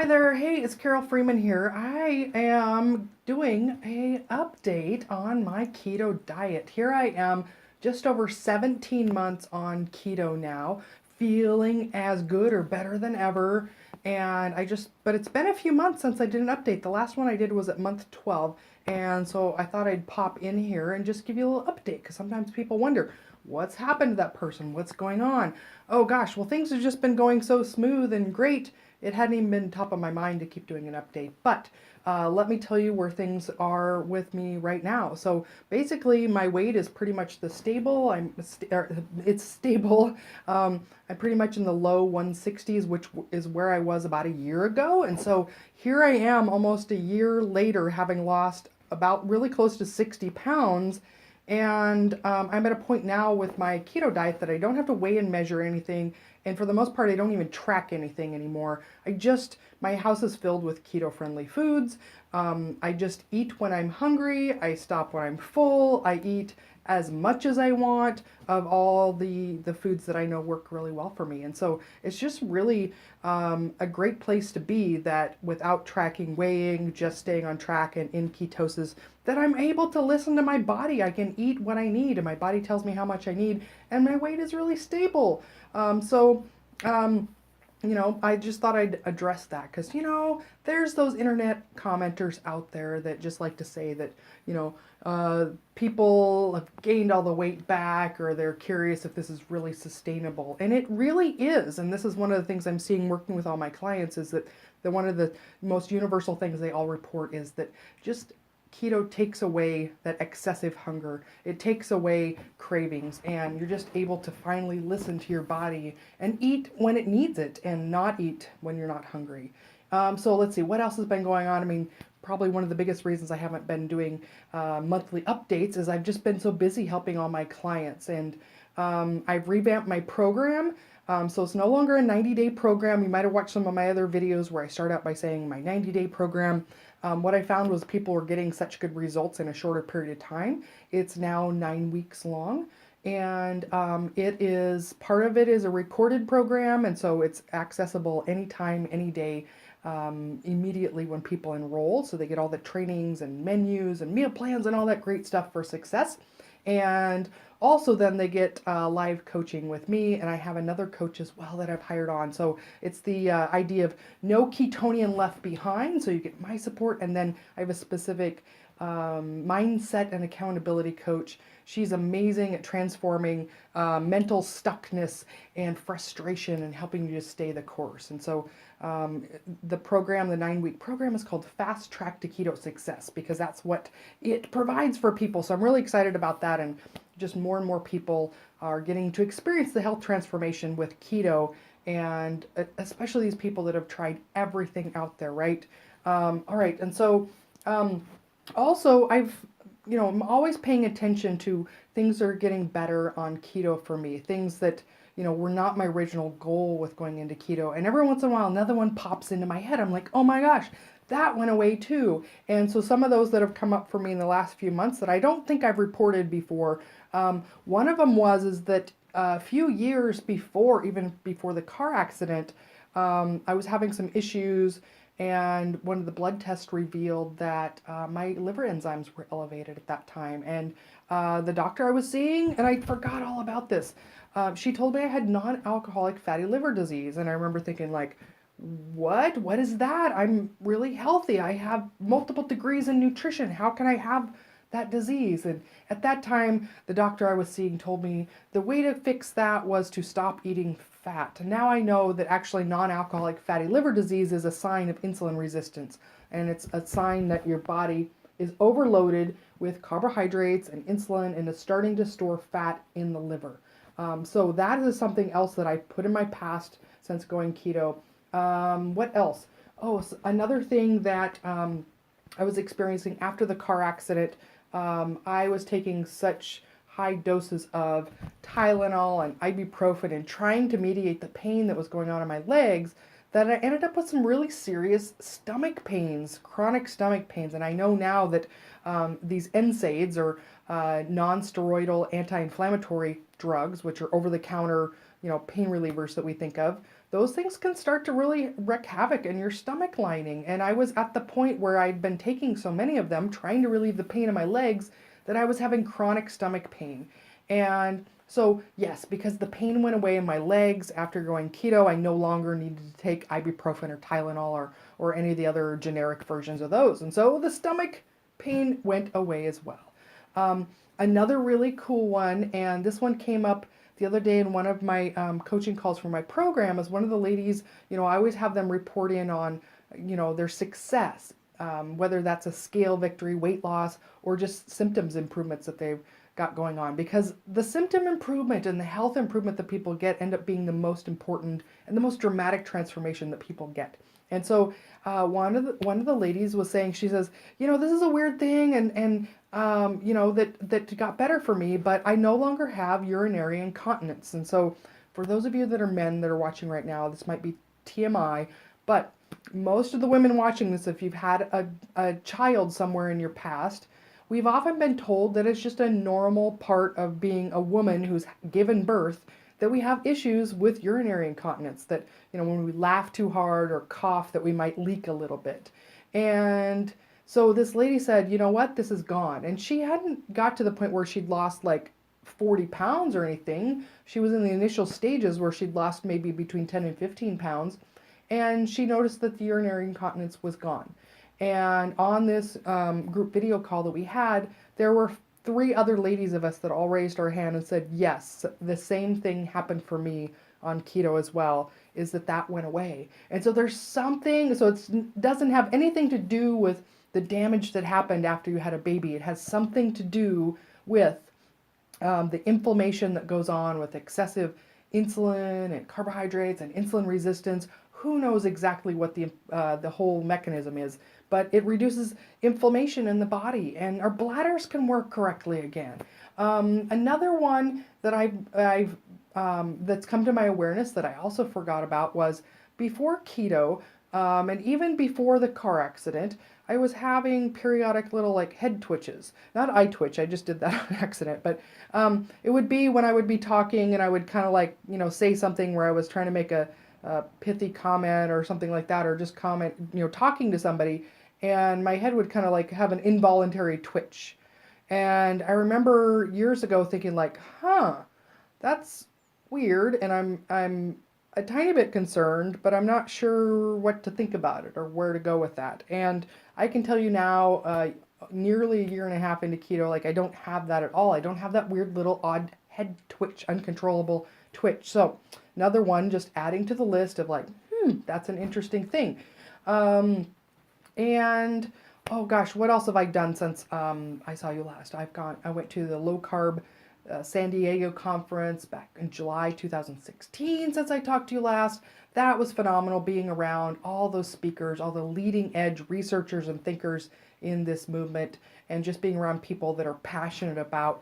there. Hey, it's Carole Freeman here. I am doing a update on my keto diet. Here I am, just over 17 months on keto now, feeling as good or better than ever. But it's been a few months since I did an update. The last one I did was at month 12. And so I thought I'd pop in here and just give you a little update because sometimes people wonder, what's happened to that person? What's going on? Oh gosh, well, things have just been going so smooth and great. It hadn't even been top of my mind to keep doing an update. But let me tell you where things are with me right now. So basically, my weight is pretty much the stable. It's stable. I'm pretty much in the low 160s, which is where I was about a year ago. And so here I am, almost a year later, having lost about really close to 60 pounds. And I'm at a point now with my keto diet that I don't have to weigh and measure anything. And for the most part, I don't even track anything anymore. My house is filled with keto friendly foods. I just eat when I'm hungry. I stop when I'm full. I eat as much as I want of all the foods that I know work really well for me. And so it's just really a great place to be, that without tracking, weighing, just staying on track and in ketosis, that I'm able to listen to my body. I can eat what I need and my body tells me how much I need, and my weight is really stable. I just thought I'd address that because, there's those internet commenters out there that just like to say that, people have gained all the weight back, or they're curious if this is really sustainable. And it really is. And this is one of the things I'm seeing working with all my clients, is that one of the most universal things they all report is that just keto takes away that excessive hunger. It takes away cravings, and you're just able to finally listen to your body and eat when it needs it and not eat when you're not hungry. So let's see, what else has been going on? I mean, probably one of the biggest reasons I haven't been doing monthly updates is I've just been so busy helping all my clients. And I've revamped my program. So it's no longer a 90-day program. You might have watched some of my other videos where I start out by saying my 90-day program. What I found was people were getting such good results in a shorter period of time. It's now 9 weeks long. And part of it is a recorded program. And so it's accessible anytime, any day, immediately when people enroll. So they get all the trainings and menus and meal plans and all that great stuff for success. And also then they get live coaching with me, and I have another coach as well that I've hired on. So it's the idea of no ketonian left behind. So you get my support, and then I have a specific mindset and accountability coach. She's amazing at transforming mental stuckness and frustration and helping you to stay the course. And so the 9-week program, is called Fast Track to Keto Success, because that's what it provides for people. So I'm really excited about that, and just more and more people are getting to experience the health transformation with keto, and especially these people that have tried everything out there, right? All right, and so also I'm always paying attention to things that are getting better on keto for me, things that were not my original goal with going into keto. And every once in a while, another one pops into my head. I'm like, oh my gosh, that went away too. And so some of those that have come up for me in the last few months that I don't think I've reported before, one of them is that a few years before, even before the car accident, I was having some issues, and one of the blood tests revealed that my liver enzymes were elevated at that time. And the doctor I was seeing, and I forgot all about this, she told me I had non-alcoholic fatty liver disease. And I remember thinking, like, what is that? I'm really healthy. I have multiple degrees in nutrition. How can I have that disease? And at that time, the doctor I was seeing told me the way to fix that was to stop eating fat. And now I know that actually non-alcoholic fatty liver disease is a sign of insulin resistance. And it's a sign that your body is overloaded with carbohydrates and insulin and is starting to store fat in the liver. So that is something else that I put in my past since going keto. What else? Oh, so another thing that I was experiencing after the car accident, I was taking such high doses of Tylenol and ibuprofen and trying to mediate the pain that was going on in my legs, that I ended up with some really serious stomach pains, chronic stomach pains. And I know now that these NSAIDs, or non-steroidal anti-inflammatory drugs, which are over-the-counter, pain relievers that we think of, those things can start to really wreak havoc in your stomach lining. And I was at the point where I'd been taking so many of them, trying to relieve the pain in my legs, that I was having chronic stomach pain. And so, yes, because the pain went away in my legs after going keto, I no longer needed to take ibuprofen or Tylenol or any of the other generic versions of those. And so the stomach pain went away as well. Um, Another really cool one, and this one came up the other day in one of my coaching calls for my program, is one of the ladies, I always have them report in on, their success, whether that's a scale victory, weight loss, or just symptoms improvements that they've got going on, because the symptom improvement and the health improvement that people get end up being the most important and the most dramatic transformation that people get. And so one of the ladies was saying, she says, this is a weird thing, and that got better for me, but I no longer have urinary incontinence. And so for those of you that are men that are watching right now, this might be TMI, but most of the women watching this, if you've had a child somewhere in your past, we've often been told that it's just a normal part of being a woman who's given birth, that we have issues with urinary incontinence, that, when we laugh too hard or cough, that we might leak a little bit. And so this lady said, you know what, this is gone. And she hadn't got to the point where she'd lost like 40 pounds or anything. She was in the initial stages where she'd lost maybe between 10 and 15 pounds. And she noticed that the urinary incontinence was gone. And on this group video call that we had, there were 3 other ladies of us that all raised our hand and said, yes, the same thing happened for me on keto as well, is that went away. And so there's something, so it doesn't have anything to do with the damage that happened after you had a baby. It has something to do with the inflammation that goes on with excessive insulin and carbohydrates and insulin resistance. Who knows exactly what the whole mechanism is, but it reduces inflammation in the body, and our bladders can work correctly again. Another one that I've that's come to my awareness that I also forgot about was before keto, and even before the car accident, I was having periodic little like head twitches. Not eye twitch, I just did that on accident, but it would be when I would be talking and I would kind of like, say something where I was trying to make a pithy comment or something like that, or just comment, talking to somebody, and my head would kind of like have an involuntary twitch. And I remember years ago thinking like, that's weird, and I'm a tiny bit concerned, but I'm not sure what to think about it or where to go with that. And I can tell you now, nearly a year and a half into keto, like I don't have that at all. I don't have that weird little odd head twitch, uncontrollable twitch. So another one, just adding to the list of like, that's an interesting thing. And oh gosh, what else have I done since I saw you last? I went to the low carb San Diego conference back in July 2016 since I talked to you last. That was phenomenal, being around all those speakers, all the leading edge researchers and thinkers in this movement, and just being around people that are passionate about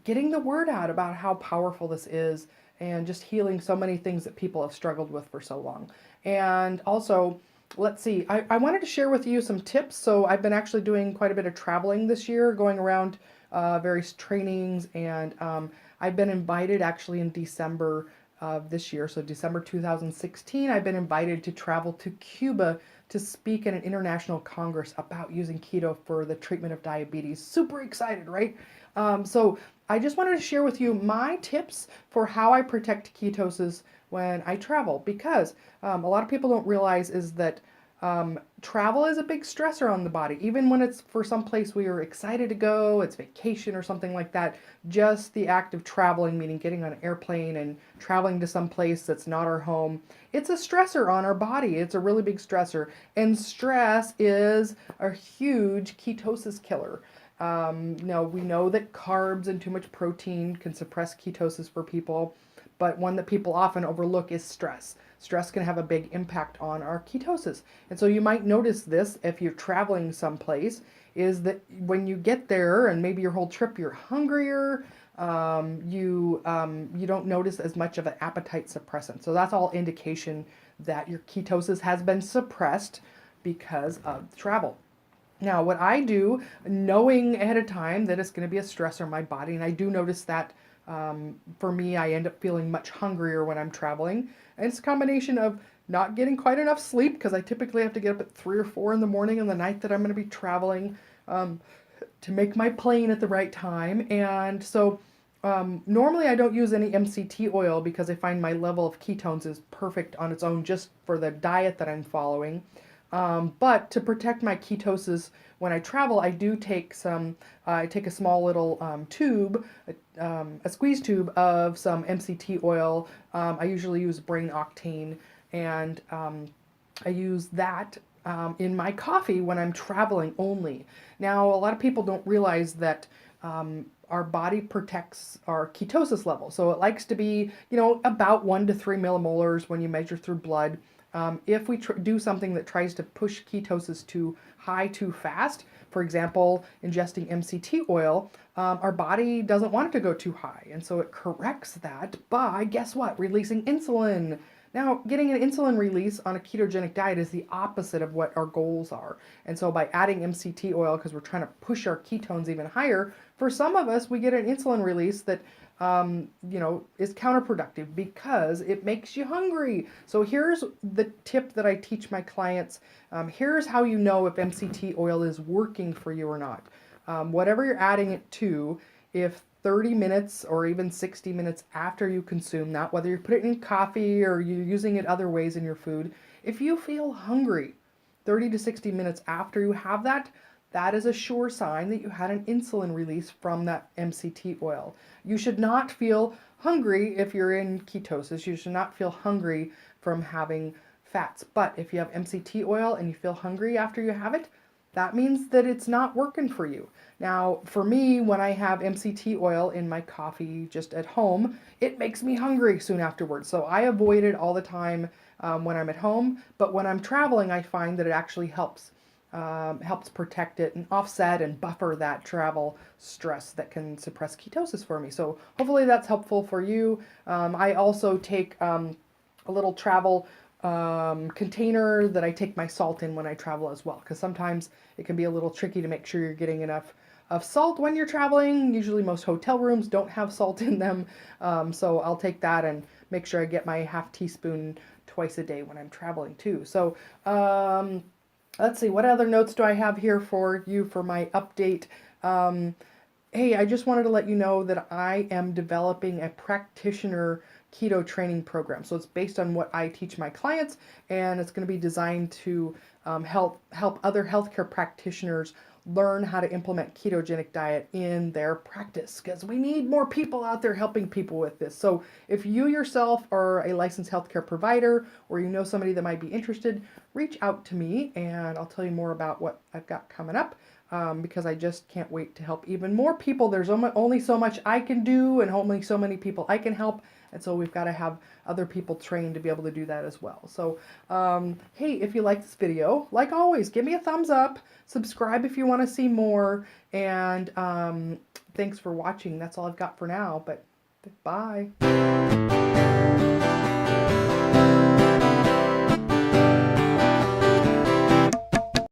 getting the word out about how powerful this is, and just healing so many things that people have struggled with for so long. And also, let's see, I wanted to share with you some tips. So I've been actually doing quite a bit of traveling this year, going around various trainings, and I've been invited actually in December of this year, so December 2016, I've been invited to travel to Cuba to speak at an international congress about using keto for the treatment of diabetes. Super excited, right? So I just wanted to share with you my tips for how I protect ketosis when I travel, because a lot of people don't realize is that travel is a big stressor on the body. Even when it's for some place we are excited to go, it's vacation or something like that, just the act of traveling, meaning getting on an airplane and traveling to some place that's not our home, it's a stressor on our body. It's a really big stressor. And stress is a huge ketosis killer. We know that carbs and too much protein can suppress ketosis for people, but one that people often overlook is stress. Stress can have a big impact on our ketosis. And so you might notice this if you're traveling someplace, is that when you get there and maybe your whole trip you're hungrier, you don't notice as much of an appetite suppressant. So that's all indication that your ketosis has been suppressed because of travel. Now, what I do, knowing ahead of time that it's going to be a stressor on my body, and I do notice that For me, I end up feeling much hungrier when I'm traveling. And it's a combination of not getting quite enough sleep because I typically have to get up at 3 or 4 in the morning on the night that I'm going to be traveling to make my plane at the right time. And so normally I don't use any MCT oil because I find my level of ketones is perfect on its own just for the diet that I'm following. But to protect my ketosis when I travel, I do take I take a small little tube, a squeeze tube of some MCT oil. I usually use brain octane, and I use that in my coffee when I'm traveling only. Now, a lot of people don't realize that our body protects our ketosis level. So it likes to be, about 1 to 3 millimolars when you measure through blood. If we do something that tries to push ketosis too high too fast, for example, ingesting MCT oil, our body doesn't want it to go too high. And so it corrects that by, guess what, releasing insulin. Now, getting an insulin release on a ketogenic diet is the opposite of what our goals are. And so by adding MCT oil, because we're trying to push our ketones even higher, for some of us, we get an insulin release that is counterproductive because it makes you hungry. So here's the tip that I teach my clients. Here's how you know if MCT oil is working for you or not. Whatever you're adding it to, if 30 minutes or even 60 minutes after you consume that, whether you put it in coffee or you're using it other ways in your food, if you feel hungry 30 to 60 minutes after you have that, that is a sure sign that you had an insulin release from that MCT oil. You should not feel hungry if you're in ketosis. You should not feel hungry from having fats. But if you have MCT oil and you feel hungry after you have it, that means that it's not working for you. Now, for me, when I have MCT oil in my coffee just at home, it makes me hungry soon afterwards. So I avoid it all the time when I'm at home. But when I'm traveling, I find that it actually helps protect it and offset and buffer that travel stress that can suppress ketosis for me. So hopefully that's helpful for you. I also take a little travel container that I take my salt in when I travel as well, because sometimes it can be a little tricky to make sure you're getting enough of salt when you're traveling. Usually most hotel rooms don't have salt in them, so I'll take that and make sure I get my half teaspoon twice a day when I'm traveling too. So let's see, what other notes do I have here for you for my update? Hey, I just wanted to let you know that I am developing a practitioner keto training program. So it's based on what I teach my clients, and it's going to be designed to help other healthcare practitioners learn how to implement ketogenic diet in their practice, because we need more people out there helping people with this. So if you yourself are a licensed healthcare provider, or you know somebody that might be interested, reach out to me and I'll tell you more about what I've got coming up, because I just can't wait to help even more people. There's only so much I can do and only so many people I can help. And so we've got to have other people trained to be able to do that as well. So, hey, if you like this video, like always, give me a thumbs up, subscribe if you want to see more, and thanks for watching. That's all I've got for now, but bye.